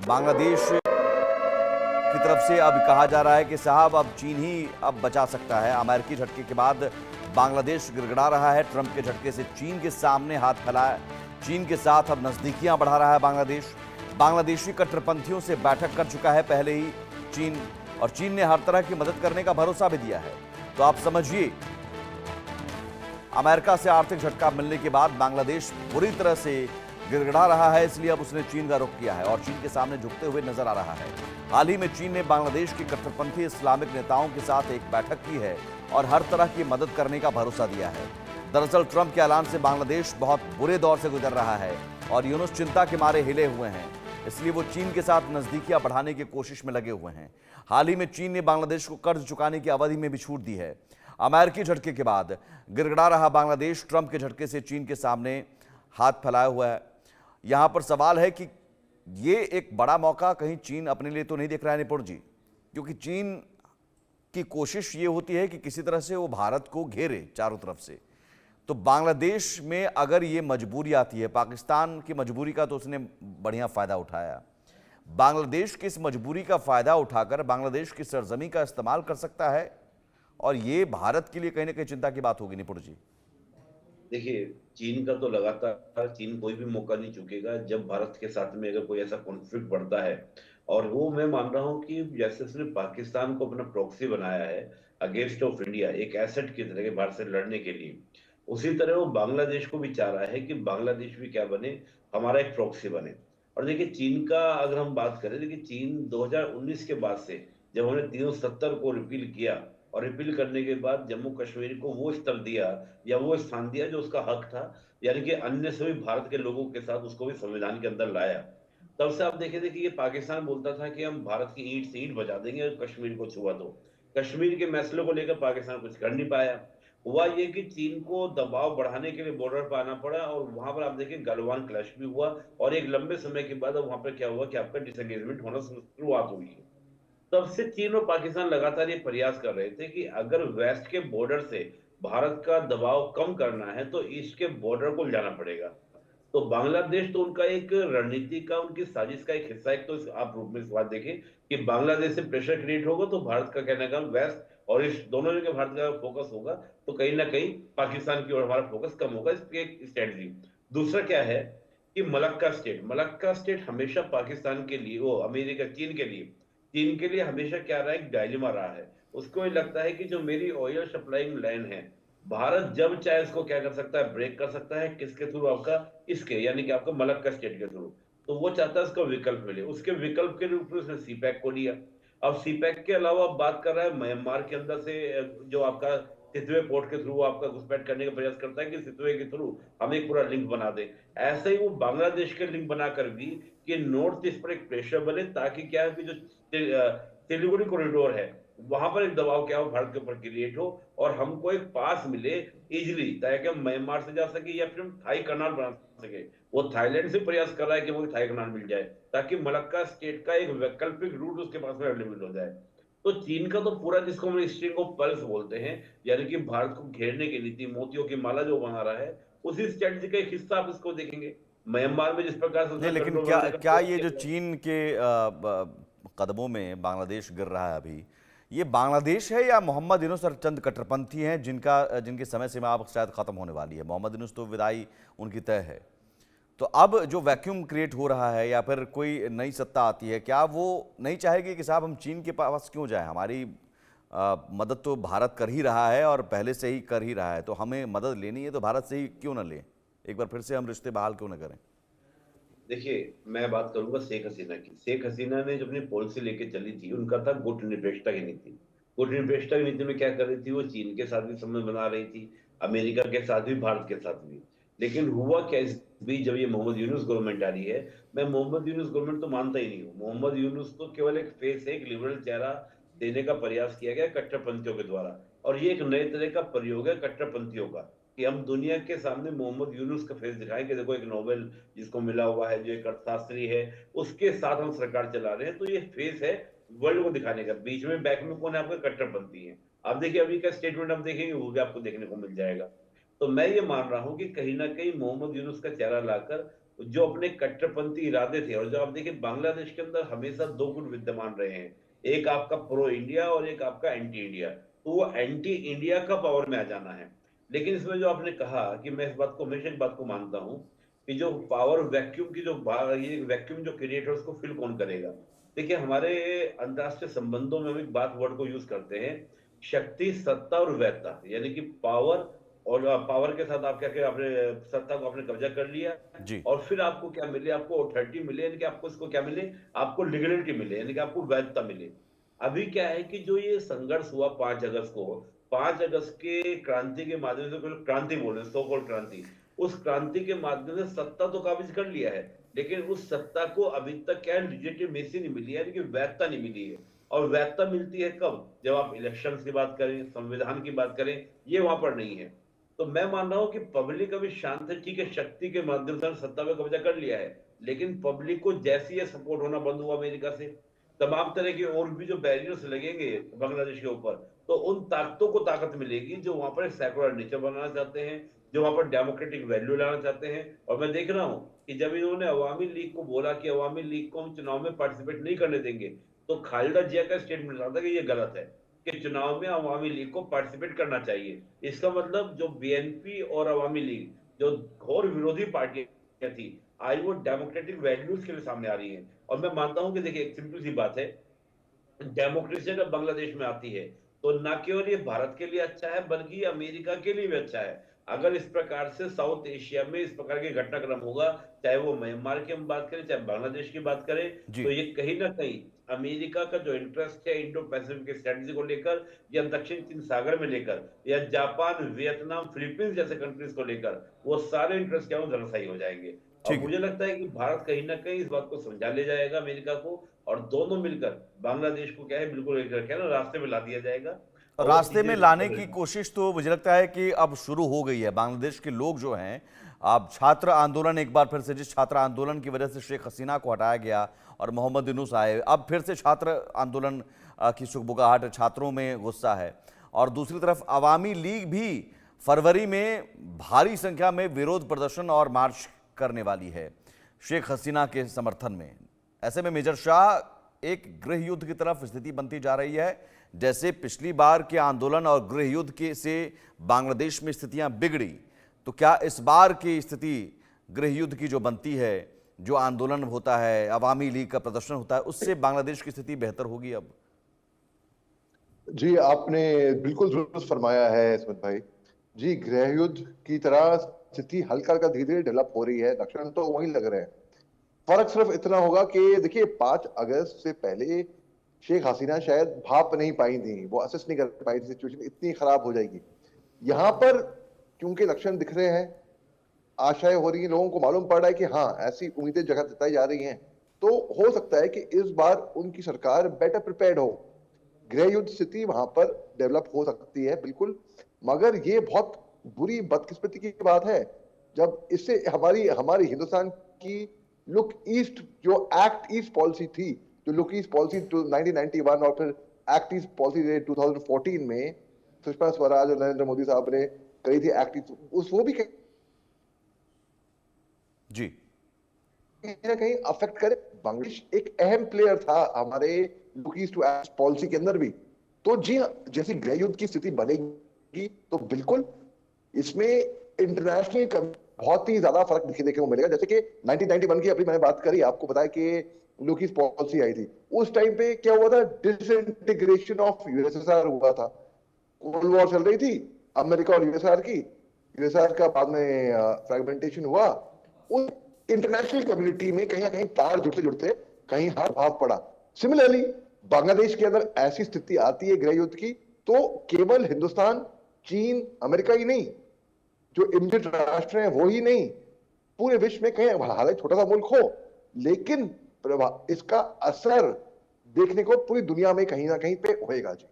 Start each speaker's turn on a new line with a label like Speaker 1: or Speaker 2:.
Speaker 1: बांग्लादेश की तरफ से अब कहा जा रहा है कि साहब अब चीन ही अब बचा सकता है। अमेरिकी झटके के बाद बांग्लादेश गिड़गिड़ा रहा है। ट्रंप के झटके से चीन के सामने हाथ फैलाया। चीन के साथ अब नजदीकियां बढ़ा रहा है बांग्लादेश। बांग्लादेशी कट्टरपंथियों से बैठक कर चुका है पहले ही चीन, और चीन ने हर तरह की मदद करने का भरोसा भी दिया है। तो आप समझिए, अमेरिका से आर्थिक झटका मिलने के बाद बांग्लादेश बुरी तरह से गिड़गिड़ा रहा है, इसलिए अब उसने चीन का रुख किया है और चीन के सामने झुकते हुए नजर आ रहा है। हाल ही में चीन ने बांग्लादेश के कट्टरपंथी इस्लामिक नेताओं के साथ एक बैठक की है और हर तरह की मदद करने का भरोसा दिया है। दरअसल ट्रंप के ऐलान से बांग्लादेश बहुत बुरे दौर से गुजर रहा है और यूनुस चिंता के मारे हिले हुए हैं, इसलिए वो चीन के साथ नजदीकियां बढ़ाने की कोशिश में लगे हुए हैं। हाल ही में चीन ने बांग्लादेश को कर्ज चुकाने की अवधि में भी छूट दी है। अमेरिकी झटके के बाद गिड़गिड़ा रहा बांग्लादेश, ट्रंप के झटके से चीन के सामने हाथ फैलाया हुआ है। यहां पर सवाल है कि ये एक बड़ा मौका कहीं चीन अपने लिए तो नहीं देख रहा है निपुण जी, क्योंकि चीन की कोशिश ये होती है कि किसी तरह से वो भारत को घेरे चारों तरफ से। तो बांग्लादेश में अगर ये मजबूरी आती है, पाकिस्तान की मजबूरी का तो उसने बढ़िया फायदा उठाया, बांग्लादेश की इस मजबूरी का फायदा उठाकर बांग्लादेश की सरजमी का इस्तेमाल कर सकता है, और ये भारत के लिए कहीं ना कहीं चिंता की बात होगी निपुण जी।
Speaker 2: देखिए, चीन का तो लगातार चीन कोई भी मौका नहीं चूकेगा जब भारत के साथ में अगर कोई ऐसा कॉन्फ्लिक्ट बढ़ता है। और वो मैं मान रहा हूँ कि जैसे उसने पाकिस्तान को अपना प्रॉक्सी बनाया है अगेंस्ट ऑफ इंडिया, एक एसेट की तरह के भारत से लड़ने के लिए, उसी तरह वो बांग्लादेश को भी चाह रहा है कि बांग्लादेश भी क्या बने, हमारा एक प्रॉक्सी बने। और देखिए, चीन का अगर हम बात करें, देखिए चीन 2019 के बाद से जब हमने 370 को रिपील किया, और रिपील करने के बाद जम्मू कश्मीर को वो स्तर दिया या वो स्थान दिया जो उसका हक था, यानी कि अन्य सभी भारत के लोगों के साथ उसको भी संविधान के अंदर लाया। तब से आप देखे थे कि ये पाकिस्तान बोलता था कि हम भारत की ईंट से ईंट बजा देंगे और कश्मीर को छुआ दो। कश्मीर के मसले को लेकर पाकिस्तान कुछ कर नहीं पाया। हुआ ये कि चीन को दबाव बढ़ाने के लिए बॉर्डर पर आना पड़ा, और वहां पर आप देखिए गलवान क्लैश भी हुआ, और एक लंबे समय के बाद अब वहां पर क्या हुआ कि आपका डिसएंगेजमेंट होना शुरुआत हुई है। तब से चीन और पाकिस्तान लगातार ये प्रयास कर रहे थे कि अगर वेस्ट के बॉर्डर से भारत का दबाव कम करना है तो ईस्ट के बॉर्डर को जाना पड़ेगा। तो बांग्लादेश तो उनका एक रणनीति का, उनकी साजिश का एक हिस्सा है। तो आप रूप में इस बात देखें कि बांग्लादेश से प्रेशर क्रिएट होगा तो भारत का कहने का वेस्ट और इस दोनों जगह भारत का फोकस होगा, तो कहीं ना कहीं पाकिस्तान की ओर हमारा फोकस कम होगा। इसकी एक स्ट्रेटजी। दूसरा क्या है कि मलक्का स्टेट हमेशा पाकिस्तान के लिए, वो अमेरिका चीन के लिए हमेशा क्या रहा है, एक डायलेमा रहा है। उसको ये लगता है कि जो मेरी ऑयल सप्लाइंग लाइन है, भारत जब चाहे उसको क्या कर सकता है, ब्रेक कर सकता है। किसके थ्रू? आपका इसके, यानी कि आपका मलक्का स्टेट के थ्रू। तो वो चाहता है उसको विकल्प मिले, उसके विकल्प के रूप में उसने सीपैक को लिया। अब सीपैक के अलावा अब बात कर रहा है म्यांमार के अंदर से, जो आपका सितवे पोर्ट के थ्रू आपका घुसपैठ करने का प्रयास करता है कि सितवे के थ्रू हम एक पूरा लिंक बना दे। ऐसे ही वो बांग्लादेश के लिंक बनाकर भी कि नॉर्थ ईस्ट पर एक प्रेशर बने, ताकि क्या है कि जो सिलीगुड़ी कॉरिडोर है वहां पर एक दबाव क्या हो, भारत के ऊपर क्रिएट हो, और हमको एक पास मिले इजिली, ताकि हम म्यांमार से जा सके या फिर हम थाई कनाल बना सके। वो थाईलैंड से प्रयास कर रहा है कि वो थाई कनाल मिल जाए, ताकि मलक्का स्टेट का एक वैकल्पिक रूट उसके पास में अवेलेबल हो जाए। तो चीन का तो पूरा, जिसको हम स्ट्रिंग ऑफ पर्ल्स बोलते हैं, यानी कि भारत को घेरने की नीति, मोतियों की माला जो बना रहा है, उसी स्ट्रेटजी का एक हिस्सा आप इसको देखेंगे। म्यांमार में जिस प्रकार से
Speaker 1: नहीं,
Speaker 2: उसने
Speaker 1: लेकिन
Speaker 2: कंट्रोल
Speaker 1: क्या
Speaker 2: बनाने का
Speaker 1: क्या
Speaker 2: प्रयास
Speaker 1: ये जो
Speaker 2: किया था।
Speaker 1: चीन के कदमों में बांग्लादेश गिर रहा है अभी, ये बांग्लादेश है या मोहम्मद यूनुस और चंद कट्टरपंथी हैं जिनकी समय सीमा अब शायद खत्म होने वाली है? मोहम्मद यूनुस तो विदाई उनकी तय है। तो अब जो वैक्यूम क्रिएट हो रहा है या फिर कोई नई सत्ता आती है, क्या वो नहीं चाहेगी कि साहब हम चीन के पास क्यों जाएं? हमारी मदद तो भारत कर ही रहा है और पहले से ही कर ही रहा है, तो हमें मदद लेनी है तो भारत से ही क्यों ना लें? एक बार फिर से हम रिश्ते बहाल क्यों ना करें?
Speaker 2: देखिए, मैं बात करूंगा शेख हसीना की। शेख हसीना ने जो अपनी पॉलिसी लेके चली थी, उनका था गुट निरपेक्षता की नीति। गुट निरपेक्षता की नीति में क्या कर रही थी, वो चीन के साथ भी संबंध बना रही थी, अमेरिका के साथ भी, भारत के साथ भी। लेकिन हुआ क्या इस बीच, जब ये मोहम्मद यूनुस गवर्नमेंट आ रही है, मैं मोहम्मद यूनुस गवर्नमेंट तो मानता ही नहीं हूँ। मोहम्मद यूनुस तो केवल एक फेस है, एक लिबरल चेहरा देने का प्रयास किया गया कट्टरपंथियों के द्वारा। और ये एक नए तरह का प्रयोग है कट्टरपंथियों का, कि हम दुनिया के सामने मोहम्मद यूनुस का फेस दिखाएं कि देखो, एक नोबेल जिसको मिला हुआ है, जो एक अर्थशास्त्री है, उसके साथ हम सरकार चला रहे हैं। तो ये फेस है वर्ल्ड को दिखाने का। बीच में बैक में कौन है? आपका कट्टरपंथी है। आप देखिए अभी का स्टेटमेंट आप देखेंगे, वो भी आपको देखने को मिल जाएगा। तो मैं ये मान रहा हूं कि कहीं ना कहीं मोहम्मद यूनुस का चेहरा लाकर जो अपने कट्टरपंथी इरादे थे, और जो आप देखिए बांग्लादेश के अंदर हमेशा दो गुट विद्यमान रहे हैं, एक आपका प्रो इंडिया और एक आपका एंटी इंडिया। तो वो एंटी इंडिया का पावर में आ जाना है। लेकिन इसमें जो आपने कहा कि मैं इस बात को, हमेशा एक बात को मानता हूं कि जो पावर वैक्यूम की जो ये वैक्यूम जो क्रिएट है उसको फिल कौन करेगा। देखिए हमारे अंतरराष्ट्रीय संबंधों में हम एक बात वर्ड को यूज करते हैं, शक्ति, सत्ता और वैधता, यानी कि पावर, और पावर के साथ आप क्या क्या आपने सत्ता को आपने कब्जा कर लिया,
Speaker 1: जी।
Speaker 2: और फिर आपको क्या मिले, आपको अथॉरिटी मिले, यानी कि आपको इसको क्या मिले, आपको लीगलिटी मिले, यानी कि आपको वैधता मिले। अभी क्या है कि जो ये संघर्ष हुआ 5 अगस्त को, 5 अगस्त के क्रांति के माध्यम से, क्रांति बोल रहे हैं, सो कॉल्ड क्रांति, उस क्रांति के माध्यम से सत्ता तो काबिज कर लिया है, लेकिन उस सत्ता को अभी तक क्या है, लिजिटिमेसी नहीं मिली है, यानी कि वैधता नहीं मिली है। और वैधता मिलती है कब, जब आप इलेक्शन की बात करें, संविधान की बात करें, ये वहां पर नहीं है। तो मैं मान रहा हूं कि पब्लिक अभी शांत है, ठीक है, शक्ति के माध्यम से सत्ता पे कब्जा कर लिया है, लेकिन पब्लिक को जैसे ही सपोर्ट होना बंद हुआ अमेरिका से, तमाम तरह के और भी जो बैरियर्स लगेंगे बांग्लादेश के ऊपर, तो उन ताकतों को ताकत मिलेगी जो वहां पर एक सेकुलर नेचर बनाना चाहते हैं, जो वहां पर डेमोक्रेटिक वैल्यू लाना चाहते हैं। और मैं देख रहा हूं कि जब इन्होंने अवामी लीग को बोला कि अवामी लीग को हम चुनाव में पार्टिसिपेट नहीं करने देंगे, तो खालिदा जिया का स्टेटमेंट था कि ये गलत है, कि चुनाव में अवामी लीग को पार्टिसिपेट करना चाहिए। इसका मतलब जो बीएनपी और अवामी लीग, जो घोर विरोधी पार्टियां थी, आज वो डेमोक्रेटिक वैल्यूज के लिए सामने आ रही हैं। और मैं मानता हूं कि देखिए एक सिंपल सी बात है, डेमोक्रेसी अगर बांग्लादेश में आती है, तो ना केवल ये भारत के लिए अच्छा है, बल्कि अमेरिका के लिए भी अच्छा है। अगर इस प्रकार से साउथ एशिया में इस प्रकार के घटनाक्रम होगा, चाहे वो म्यांमार की हम बात करें, चाहे बांग्लादेश की बात करें,
Speaker 1: जी।
Speaker 2: तो ये कहीं ना कहीं अमेरिका का जो इंटरेस्ट है इंडो पैसिफिक स्ट्रेटजी को लेकर, या दक्षिण चीन सागर में लेकर, या जापान, वियतनाम, फिलीपींस जैसे कंट्रीज को लेकर, वो सारे इंटरेस्ट क्या हो, धराशायी हो जाएंगे। और
Speaker 1: ठीक है।
Speaker 2: मुझे लगता है कि भारत कहीं ना कहीं इस बात को समझा ले जाएगा अमेरिका को, और दोनों मिलकर बांग्लादेश को क्या है, बिल्कुल एक क्या है ना, रास्ते में ला दिया जाएगा, और वो
Speaker 1: रास्ते
Speaker 2: सीधे
Speaker 1: में
Speaker 2: रास्ते
Speaker 1: लाने
Speaker 2: पर
Speaker 1: की
Speaker 2: जाएगा।
Speaker 1: कोशिश तो मुझे लगता है कि अब शुरू हो गई है। बांग्लादेश के लोग जो हैं, अब छात्र आंदोलन, एक बार फिर से जिस छात्र आंदोलन की वजह से शेख हसीना को हटाया गया और मोहम्मद यूनुस आए, अब फिर से छात्र आंदोलन की सुगबुगाहट, छात्रों में गुस्सा है। और दूसरी तरफ अवामी लीग भी फरवरी में भारी संख्या में विरोध प्रदर्शन और मार्च करने वाली है शेख हसीना के समर्थन में। ऐसे में मेजर शाह, एक गृह युद्ध की तरफ स्थिति बनती जा रही है। जैसे पिछली बार के आंदोलन और गृह युद्ध के से बांग्लादेश में स्थितियां बिगड़ी, तो क्या इस बार की स्थिति गृह युद्ध की जो बनती है, जो आंदोलन होता है, अवामी लीग का प्रदर्शन होता है, उससे बांग्लादेश की स्थिति बेहतर होगी अब?
Speaker 3: जी, आपने बिल्कुल दुरुस्त फरमाया है स्मित भाई। जी, गृह युद्ध की तरह स्थिति हल्का हल्का धीरे धीरे डेवलप हो रही है, लक्षण तो वही लग रहे हैं। फर्क सिर्फ इतना होगा कि देखिए 5 अगस्त से पहले शेख हसीना शायद भाप नहीं पाई थी, वो असेस नहीं कर पाई थी सिचुएशन इतनी खराब हो जाएगी। यहाँ पर क्योंकि लक्षण दिख रहे हैं, आशाएं हो रही हैं, लोगों को मालूम पड़ रहा है कि हाँ ऐसी उम्मीदें जगह जताई जा रही हैं, तो हो सकता है कि इस बार उनकी सरकार बेटर प्रिपेयर्ड हो, गृह युद्ध स्थिति वहां पर डेवलप हो सकती है बिल्कुल। मगर ये बहुत बुरी बदकिस्मती की बात है जब इससे हमारी हमारी हिंदुस्तान की लुक ईस्ट, जो एक्ट ईस्ट पॉलिसी थी, जो लुक ईस्ट पॉलिसी 1991 और फिर एक्ट ईस्ट पॉलिसी 2014 में सुषमा स्वराज और नरेंद्र मोदी साहब ने कही थी एक्ट ईस्ट, उस वो भी
Speaker 1: जी।
Speaker 3: कहीं ना कहीं अफेक्ट करे। बांग्लादेश एक अहम प्लेयर था हमारे लुक ईस्ट टू एस्ट पॉलिसी के अंदर भी। तो जी हाँ, जैसे गृह युद्ध की स्थिति बनेगी तो बिल्कुल इसमें इंटरनेशनल बहुत ही ज्यादा फर्क देखने को मिलेगा। जैसे कि 1991 की अभी मैंने बात करी, आपको बताया कि लुक ईस्ट पॉलिसी आई थी, उस टाइम पे क्या हुआ था, डिसइंटीग्रेशन ऑफ यूएसएसआर हुआ था, कोल्ड वॉर चल रही थी अमेरिका और यूएसआर की, यूएसआर का बाद में फ्रेगमेंटेशन हुआ। उस इंटरनेशनल कम्युनिटी में कहीं ना कहीं तार जुड़ते जुड़ते कहीं हाथ भाव पड़ा। सिमिलरली बांग्लादेश के अंदर ऐसी स्थिति आती है गृह युद्ध की, तो केवल हिंदुस्तान, चीन, अमेरिका ही नहीं, जो इमिडिएट राष्ट्र हैं वो ही नहीं, पूरे विश्व में कहीं, हालांकि छोटा सा मुल्क हो, लेकिन इसका असर देखने को पूरी दुनिया में कहीं ना कहीं पे होएगा जी।